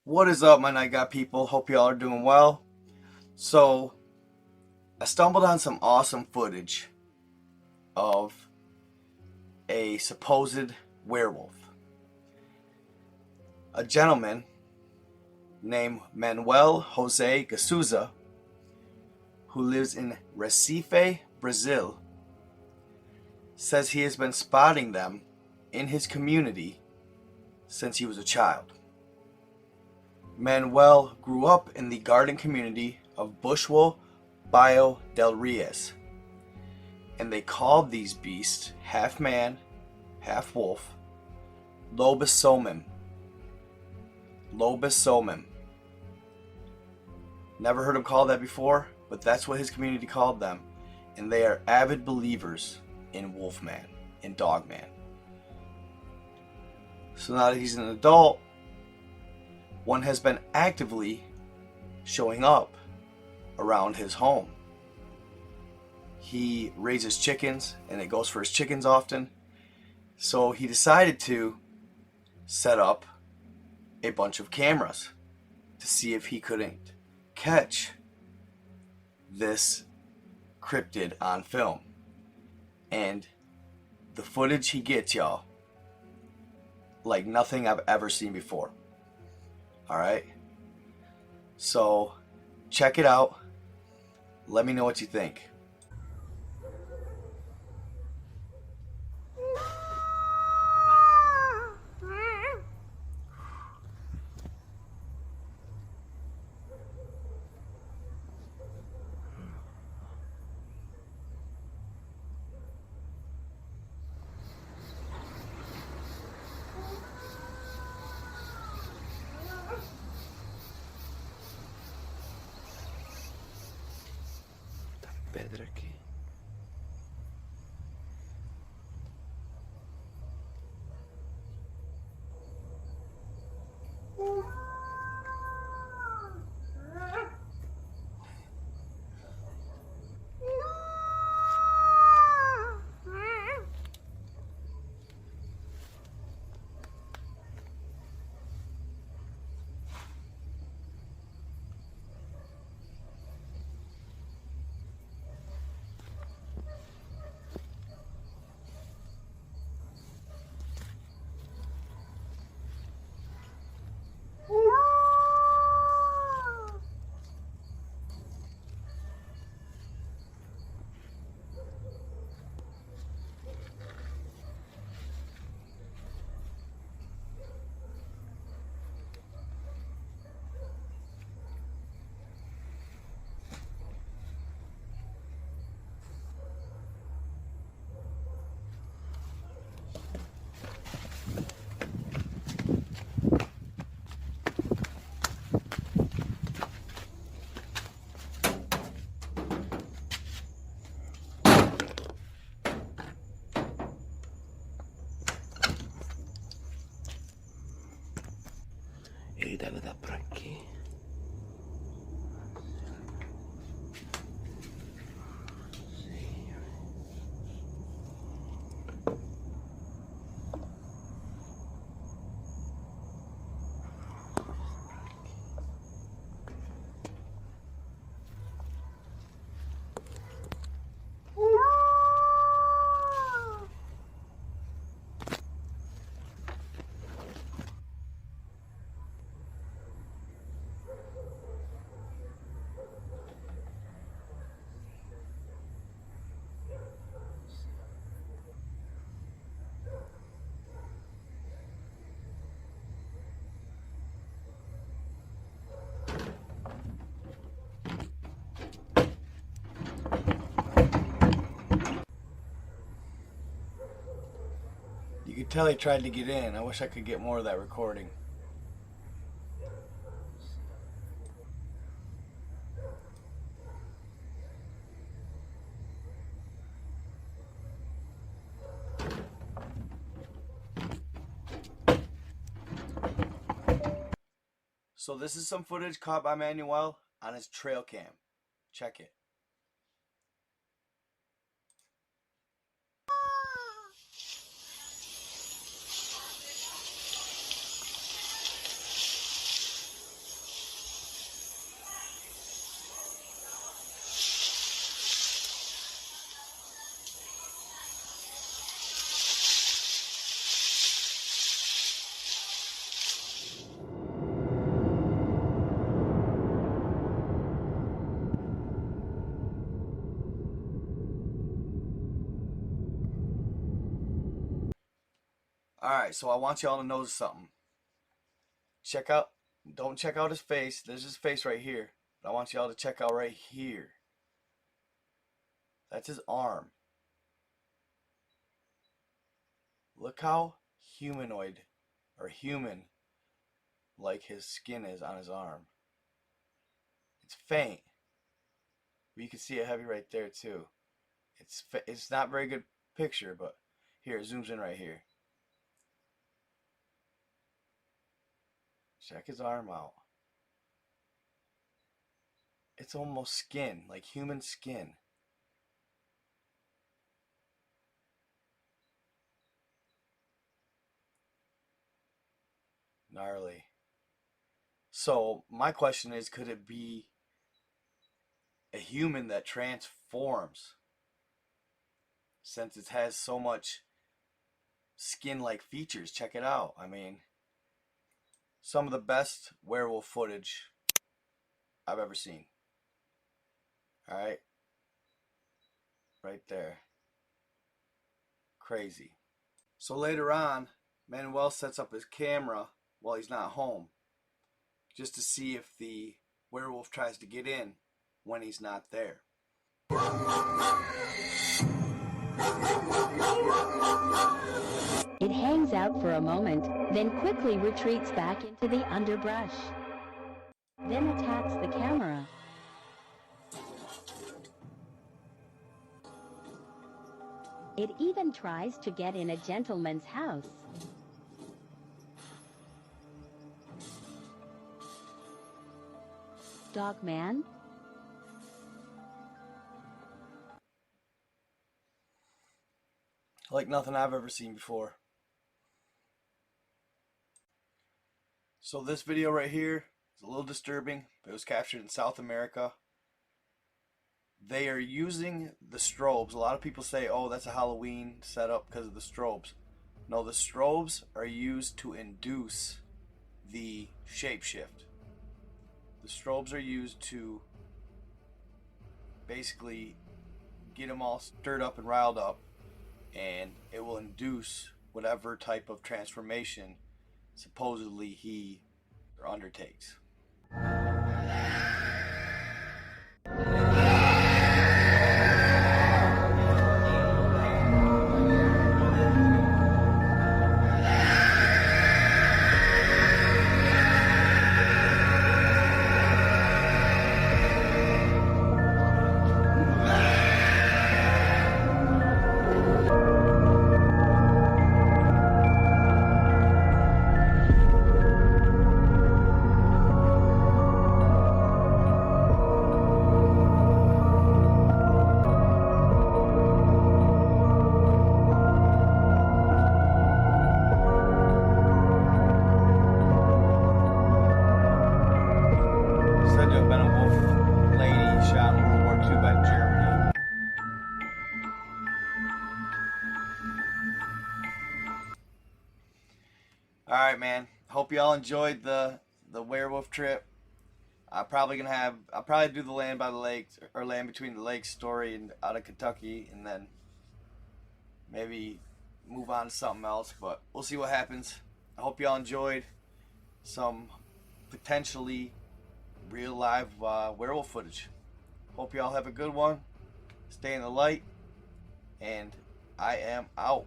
What is up, my night god people? Hope y'all are doing well. So, I stumbled on some awesome footage of a supposed werewolf. A gentleman named Manuel Jose Gasuza, who lives in Recife, Brazil, says he has been spotting them in his community since he was a child. Manuel grew up in the garden community of Bushwell, Bio del Reyes, and they called these beasts, half man, half wolf, lobisomem. Lobisomem. Never heard him called that before, but that's what his community called them, and they are avid believers in Wolfman, in Dogman. So now that he's an adult, one has been actively showing up around his home. He raises chickens, and it goes for his chickens often. So he decided to set up a bunch of cameras to see if he couldn't catch this cryptid on film. And the footage he gets, y'all, like nothing I've ever seen before. Alright? So, check it out. Let me know what you think. Pedra aqui. Ele deve dar por aqui. You could tell he tried to get in. I wish I could get more of that recording. So this is some footage caught by Manuel on his trail cam. Check it. Alright, so I want y'all to notice something. Don't check out his face. There's his face right here. But I want y'all to check out right here. That's his arm. Look how humanoid or human like his skin is on his arm. It's faint. But you can see it heavy right there too. It's not a very good picture, but here, it zooms in right here. Check his arm out. It's almost skin, like human skin. Gnarly. So my question is, could it be a human that transforms? Since it has so much skin-like features, check it out. I mean, some of the best werewolf footage I've ever seen. Alright? Right there. Crazy. So later on, Manuel sets up his camera while he's not home, just to see if the werewolf tries to get in when he's not there. It hangs out for a moment, then quickly retreats back into the underbrush. Then attacks the camera. It even tries to get in a gentleman's house. Dogman? Like nothing I've ever seen before. So this video right here is a little disturbing. It was captured in South America. They are using the strobes. A lot of people say, oh, that's a Halloween setup because of the strobes. No, the strobes are used to induce the shapeshift. The strobes are used to basically get them all stirred up and riled up, and it will induce whatever type of transformation supposedly he undertakes. Alright, man. Hope y'all enjoyed the werewolf trip. I'll probably do the land by the lakes, or land between the lakes story and out of Kentucky, and then maybe move on to something else, but we'll see what happens. I hope y'all enjoyed some potentially real live werewolf footage. Hope y'all have a good one. Stay in the light, and I am out.